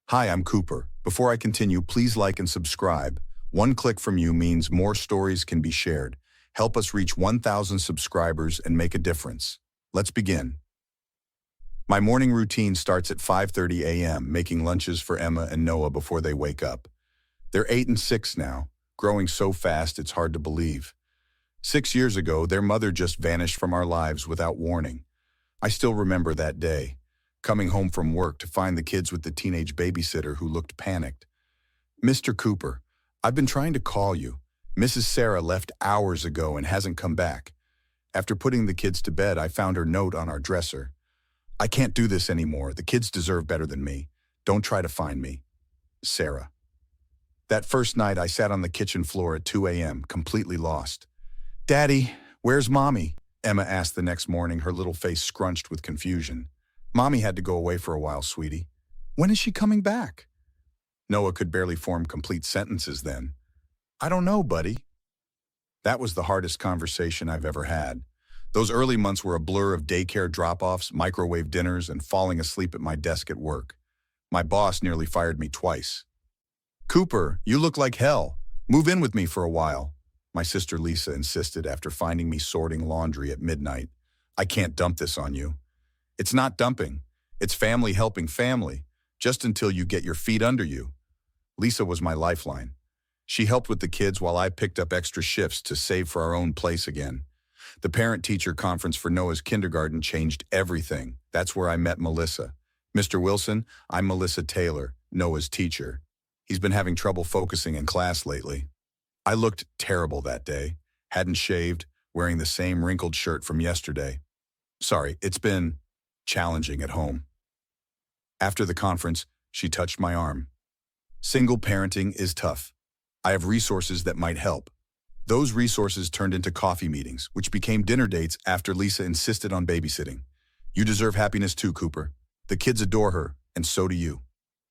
Hi, I'm Cooper. Before I continue, please like and subscribe. One click from you means more stories can be shared. Help us reach 1,000 subscribers and make a difference. Let's begin. My morning routine starts at 5:30 a.m., making lunches for Emma and Noah before they wake up. They're 8 and 6 now, growing so fast it's hard to believe. 6 years ago, their mother just vanished from our lives without warning. I still remember that day, coming home from work to find the kids with the teenage babysitter who looked panicked. "Mr. Cooper, I've been trying to call you. Mrs. Sarah left hours ago and hasn't come back. After putting the kids to bed, I found her note on our dresser. I can't do this anymore. The kids deserve better than me. Don't try to find me. Sarah." That first night, I sat on the kitchen floor at 2 a.m., completely lost. "Daddy, where's Mommy?" Emma asked the next morning, her little face scrunched with confusion. "Mommy had to go away for a while, sweetie." "When is she coming back?" Noah could barely form complete sentences then. "I don't know, buddy." That was the hardest conversation I've ever had. Those early months were a blur of daycare drop-offs, microwave dinners, and falling asleep at my desk at work. My boss nearly fired me twice. "Cooper, you look like hell. Move in with me for a while," my sister Lisa insisted after finding me sorting laundry at midnight. "I can't dump this on you." "It's not dumping. It's family helping family, just until you get your feet under you." Lisa was my lifeline. She helped with the kids while I picked up extra shifts to save for our own place again. The parent-teacher conference for Noah's kindergarten changed everything. That's where I met Melissa. "Mr. Wilson, I'm Melissa Taylor, Noah's teacher. He's been having trouble focusing in class lately." I looked terrible that day, hadn't shaved, wearing the same wrinkled shirt from yesterday. "Sorry, it's been challenging at home." After the conference, she touched my arm. "Single parenting is tough. I have resources that might help." Those resources turned into coffee meetings, which became dinner dates after Lisa insisted on babysitting. "You deserve happiness too, Cooper. The kids adore her, and so do you."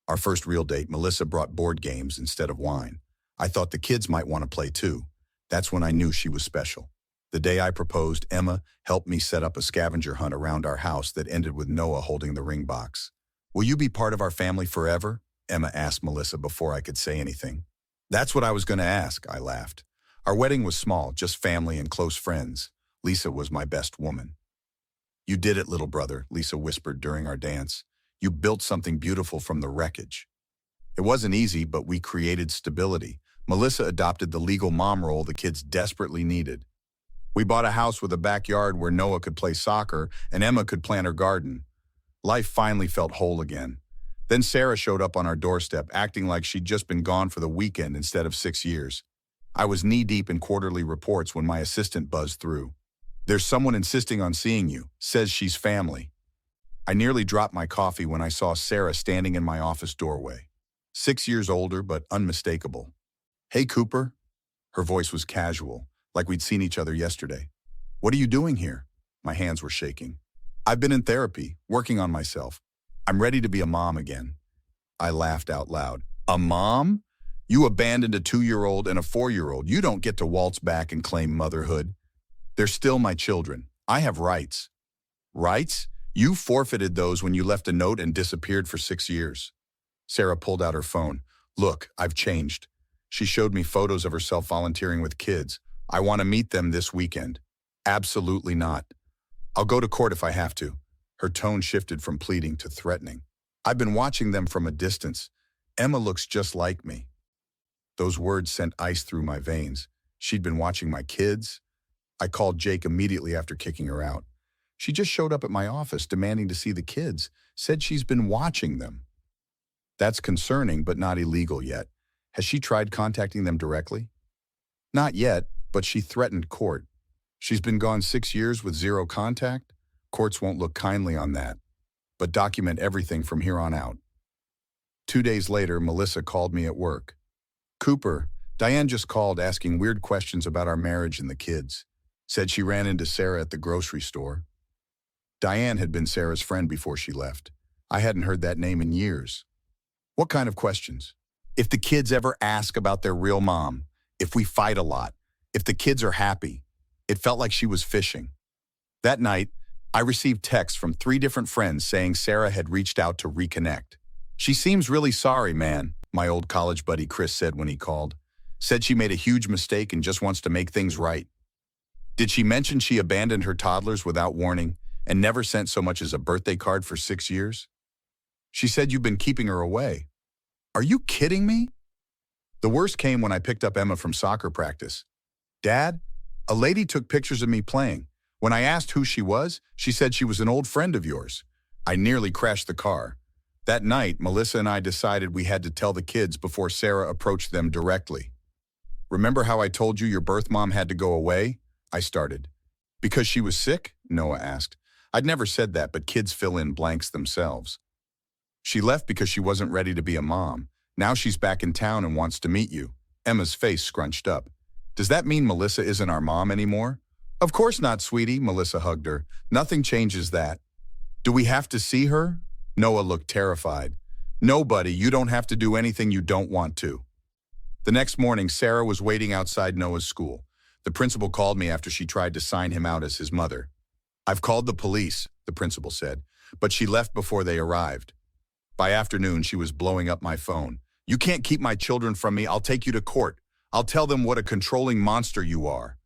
Our first real date, Melissa brought board games instead of wine. I thought the kids might want to play too. That's when I knew she was special. The day I proposed, Emma helped me set up a scavenger hunt around our house that ended with Noah holding the ring box. "Will you be part of our family forever?" Emma asked Melissa before I could say anything. "That's what I was going to ask," I laughed. Our wedding was small, just family and close friends. Lisa was my best woman. "You did it, little brother," Lisa whispered during our dance. "You built something beautiful from the wreckage." It wasn't easy, but we created stability. Melissa adopted the legal mom role the kids desperately needed. We bought a house with a backyard where Noah could play soccer and Emma could plant her garden. Life finally felt whole again. Then Sarah showed up on our doorstep, acting like she'd just been gone for the weekend instead of 6 years. I was knee-deep in quarterly reports when my assistant buzzed through. "There's someone insisting on seeing you, says she's family." I nearly dropped my coffee when I saw Sarah standing in my office doorway. 6 years older, but unmistakable. "Hey, Cooper." Her voice was casual, like we'd seen each other yesterday. "What are you doing here?" My hands were shaking. "I've been in therapy, working on myself. I'm ready to be a mom again." I laughed out loud. "A mom? You abandoned a 2-year-old and a 4-year-old. You don't get to waltz back and claim motherhood." "They're still my children. I have rights." "Rights? You forfeited those when you left a note and disappeared for 6 years. Sarah pulled out her phone. "Look, I've changed." She showed me photos of herself volunteering with kids. "I want to meet them this weekend." "Absolutely not. I'll go to court if I have to." Her tone shifted from pleading to threatening. "I've been watching them from a distance. Emma looks just like me." Those words sent ice through my veins. She'd been watching my kids. I called Jake immediately after kicking her out. "She just showed up at my office demanding to see the kids, said she's been watching them." "That's concerning, but not illegal yet. Has she tried contacting them directly?" "Not yet, but she threatened court. She's been gone 6 years with zero contact. Courts won't look kindly on that, but document everything from here on out." 2 days later, Melissa called me at work. "Cooper, Diane just called asking weird questions about our marriage and the kids. Said she ran into Sarah at the grocery store." Diane had been Sarah's friend before she left. I hadn't heard that name in years. "What kind of questions?" "If the kids ever ask about their real mom, if we fight a lot, if the kids are happy." It felt like she was fishing. That night, I received texts from 3 different friends saying Sarah had reached out to Reconnect. She seems really sorry, man, my old college buddy Chris said when he called. Said she made a huge mistake and just wants to make things right. Did she mention she abandoned her toddlers without warning and never sent so much as a birthday card for 6 years? She said you've been keeping her away. Are you kidding me? The worst came when I picked up Emma from soccer practice. Dad, a lady took pictures of me playing. When I asked who she was, she said she was an old friend of yours. I nearly crashed the car. That night, Melissa and I decided we had to tell the kids before Sarah approached them directly. Remember how I told you your birth mom had to go away? I started. Because she was sick? Noah asked. I'd never said that, but kids fill in blanks themselves. She left because she wasn't ready to be a mom. Now she's back in town and wants to meet you. Emma's face scrunched up. Does that mean Melissa isn't our mom anymore? Of course not, sweetie, Melissa hugged her. Nothing changes that. Do we have to see her? Noah looked terrified. No, buddy, you don't have to do anything you don't want to. The next morning, Sarah was waiting outside Noah's school. The principal called me after she tried to sign him out as his mother. I've called the police, the principal said, but she left before they arrived. By afternoon, she was blowing up my phone. You can't keep my children from me. I'll take you to court. I'll tell them what a controlling monster you are.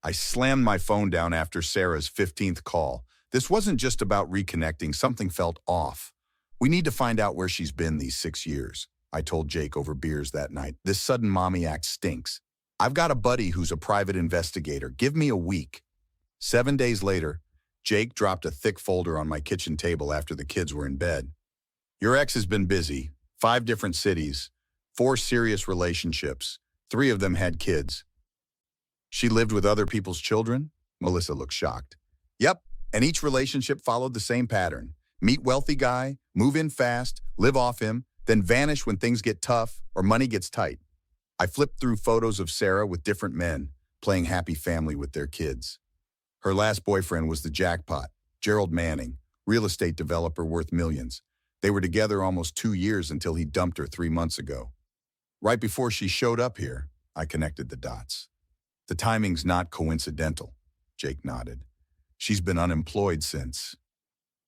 I slammed my phone down after Sarah's 15th call. This wasn't just about reconnecting. Something felt off. We need to find out where she's been these 6 years, I told Jake over beers that night. This sudden mommy act stinks. I've got a buddy who's a private investigator. Give me a week. 7 days later, Jake dropped a thick folder on my kitchen table after the kids were in bed. Your ex has been busy. 5 different cities, 4 serious relationships. 3 of them had kids. She lived with other people's children? Melissa looked shocked. Yep, and each relationship followed the same pattern. Meet wealthy guy, move in fast, live off him, then vanish when things get tough or money gets tight. I flipped through photos of Sarah with different men, playing happy family with their kids. Her last boyfriend was the jackpot, Gerald Manning, real estate developer worth millions. They were together almost 2 years until he dumped her 3 months ago. Right before she showed up here, I connected the dots. The timing's not coincidental, Jake nodded. She's been unemployed since.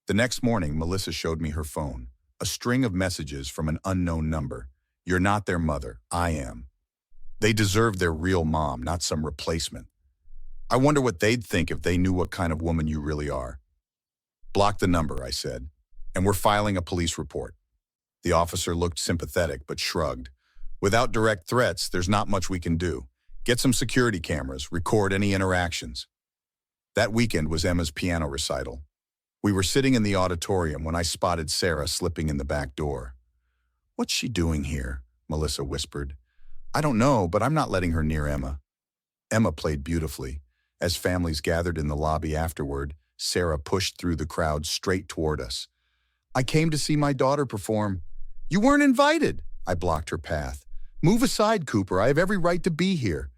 The next morning, Melissa showed me her phone, a string of messages from an unknown number. You're not their mother, I am. They deserve their real mom, not some replacement. I wonder what they'd think if they knew what kind of woman you really are. Block the number, I said, and we're filing a police report. The officer looked sympathetic but shrugged. Without direct threats, there's not much we can do. Get some security cameras, record any interactions. That weekend was Emma's piano recital. We were sitting in the auditorium when I spotted Sarah slipping in the back door. What's she doing here? Melissa whispered. I don't know, but I'm not letting her near Emma. Emma played beautifully. As families gathered in the lobby afterward, Sarah pushed through the crowd straight toward us. I came to see my daughter perform. You weren't invited. I blocked her path. Move aside, Cooper. I have every right to be here.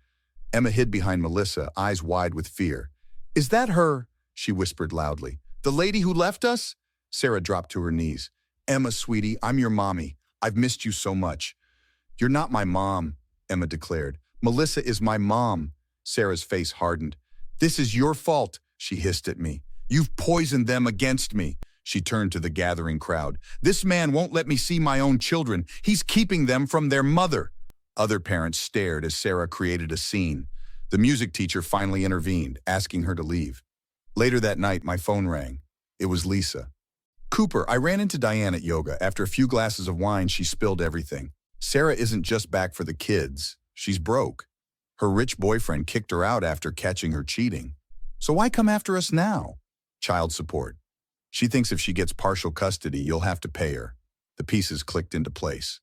Emma hid behind Melissa, eyes wide with fear. Is that her? She whispered loudly. The lady who left us? Sarah dropped to her knees. Emma, sweetie, I'm your mommy. I've missed you so much. You're not my mom, Emma declared. Melissa is my mom. Sarah's face hardened. This is your fault, she hissed at me. You've poisoned them against me. She turned to the gathering crowd. This man won't let me see my own children. He's keeping them from their mother. Other parents stared as Sarah created a scene. The music teacher finally intervened, asking her to leave. Later that night, my phone rang. It was Lisa. Cooper, I ran into Diane at yoga. After a few glasses of wine, she spilled everything. Sarah isn't just back for the kids. She's broke. Her rich boyfriend kicked her out after catching her cheating. So why come after us now? Child support. She thinks if she gets partial custody, you'll have to pay her. The pieces clicked into place.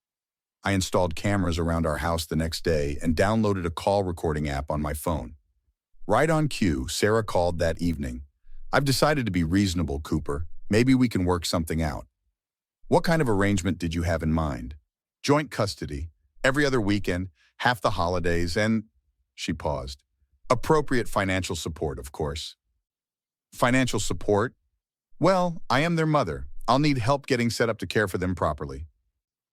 I installed cameras around our house the next day and downloaded a call recording app on my phone. Right on cue, Sarah called that evening. I've decided to be reasonable, Cooper. Maybe we can work something out. What kind of arrangement did you have in mind? Joint custody, every other weekend, half the holidays, and... She paused. Appropriate financial support, of course. Financial support? Well, I am their mother. I'll need help getting set up to care for them properly.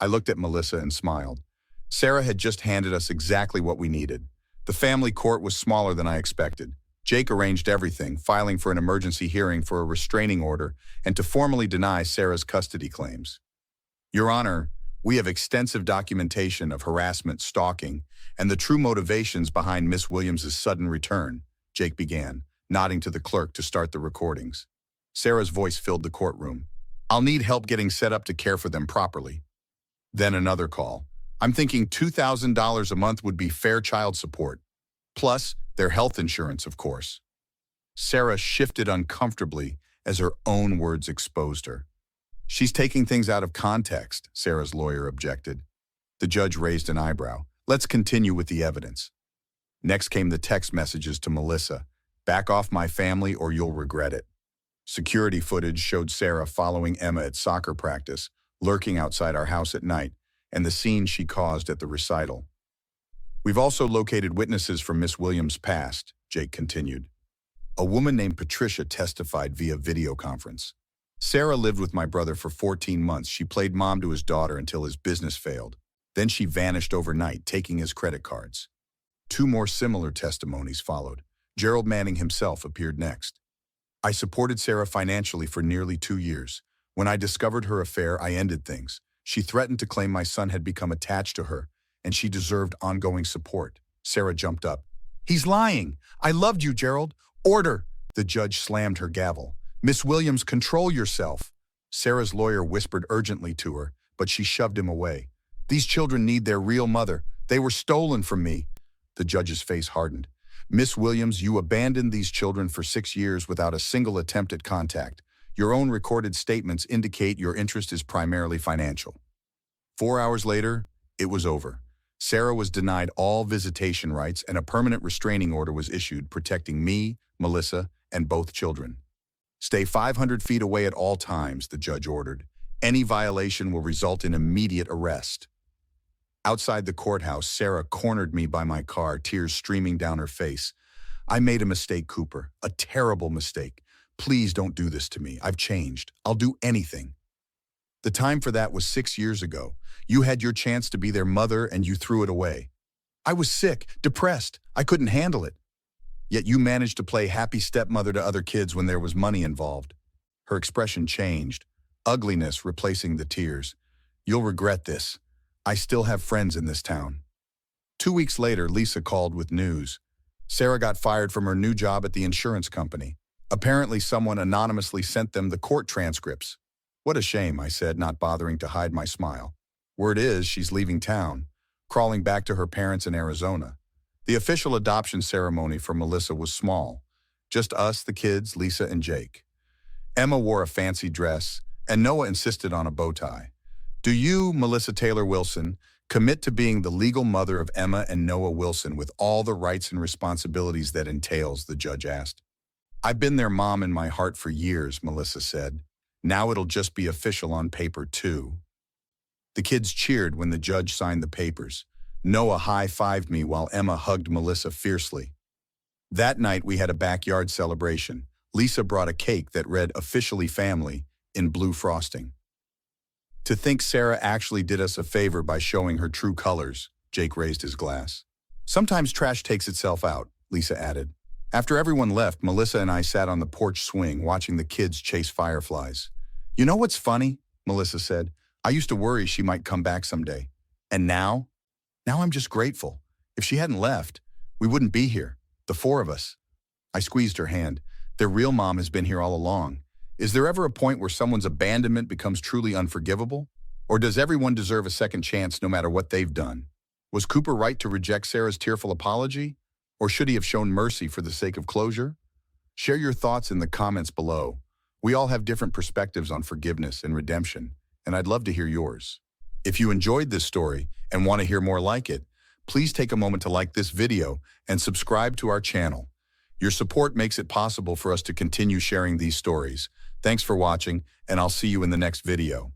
I looked at Melissa and smiled. Sarah had just handed us exactly what we needed. The family court was smaller than I expected. Jake arranged everything, filing for an emergency hearing for a restraining order and to formally deny Sarah's custody claims. Your Honor, we have extensive documentation of harassment, stalking, and the true motivations behind Miss Williams's sudden return, Jake began, nodding to the clerk to start the recordings. Sarah's voice filled the courtroom. I'll need help getting set up to care for them properly. Then another call. I'm thinking $2,000 a month would be fair child support. Plus, their health insurance, of course. Sarah shifted uncomfortably as her own words exposed her. She's taking things out of context, Sarah's lawyer objected. The judge raised an eyebrow. Let's continue with the evidence. Next came the text messages to Melissa. Back off my family or you'll regret it. Security footage showed Sarah following Emma at soccer practice, lurking outside our house at night, and the scene she caused at the recital. We've also located witnesses from Miss Williams' past, Jake continued. A woman named Patricia testified via video conference. Sarah lived with my brother for 14 months. She played mom to his daughter until his business failed. Then she vanished overnight, taking his credit cards. 2 more similar testimonies followed. Gerald Manning himself appeared next. I supported Sarah financially for nearly 2 years. When I discovered her affair, I ended things. She threatened to claim my son had become attached to her, and she deserved ongoing support. Sarah jumped up. He's lying. I loved you, Gerald. Order! The judge slammed her gavel. Miss Williams, control yourself. Sarah's lawyer whispered urgently to her, but she shoved him away. These children need their real mother. They were stolen from me. The judge's face hardened. Miss Williams, you abandoned these children for 6 years without a single attempt at contact. Your own recorded statements indicate your interest is primarily financial. 4 hours later, it was over. Sarah was denied all visitation rights and a permanent restraining order was issued protecting me, Melissa, and both children. Stay 500 feet away at all times, the judge ordered. Any violation will result in immediate arrest. Outside the courthouse, Sarah cornered me by my car, tears streaming down her face. I made a mistake, Cooper, a terrible mistake. Please don't do this to me. I've changed. I'll do anything. The time for that was 6 years ago. You had your chance to be their mother and you threw it away. I was sick, depressed. I couldn't handle it. Yet you managed to play happy stepmother to other kids when there was money involved. Her expression changed, ugliness replacing the tears. You'll regret this. I still have friends in this town. 2 weeks later, Lisa called with news. Sarah got fired from her new job at the insurance company. Apparently, someone anonymously sent them the court transcripts. What a shame, I said, not bothering to hide my smile. Word is she's leaving town, crawling back to her parents in Arizona. The official adoption ceremony for Melissa was small. Just us, the kids, Lisa and Jake. Emma wore a fancy dress, and Noah insisted on a bow tie. Do you, Melissa Taylor Wilson, commit to being the legal mother of Emma and Noah Wilson with all the rights and responsibilities that entails, the judge asked. I've been their mom in my heart for years, Melissa said. Now it'll just be official on paper, too. The kids cheered when the judge signed the papers. Noah high-fived me while Emma hugged Melissa fiercely. That night we had a backyard celebration. Lisa brought a cake that read "Officially Family" in blue frosting. To think Sarah actually did us a favor by showing her true colors, Jake raised his glass. Sometimes trash takes itself out, Lisa added. After everyone left, Melissa and I sat on the porch swing watching the kids chase fireflies. You know what's funny? Melissa said. I used to worry she might come back someday. And now? Now I'm just grateful. If she hadn't left, we wouldn't be here, the 4 of us. I squeezed her hand. Their real mom has been here all along. Is there ever a point where someone's abandonment becomes truly unforgivable? Or does everyone deserve a second chance no matter what they've done? Was Cooper right to reject Sarah's tearful apology? Or should he have shown mercy for the sake of closure? Share your thoughts in the comments below. We all have different perspectives on forgiveness and redemption, and I'd love to hear yours. If you enjoyed this story and want to hear more like it, please take a moment to like this video and subscribe to our channel. Your support makes it possible for us to continue sharing these stories. Thanks for watching, and I'll see you in the next video.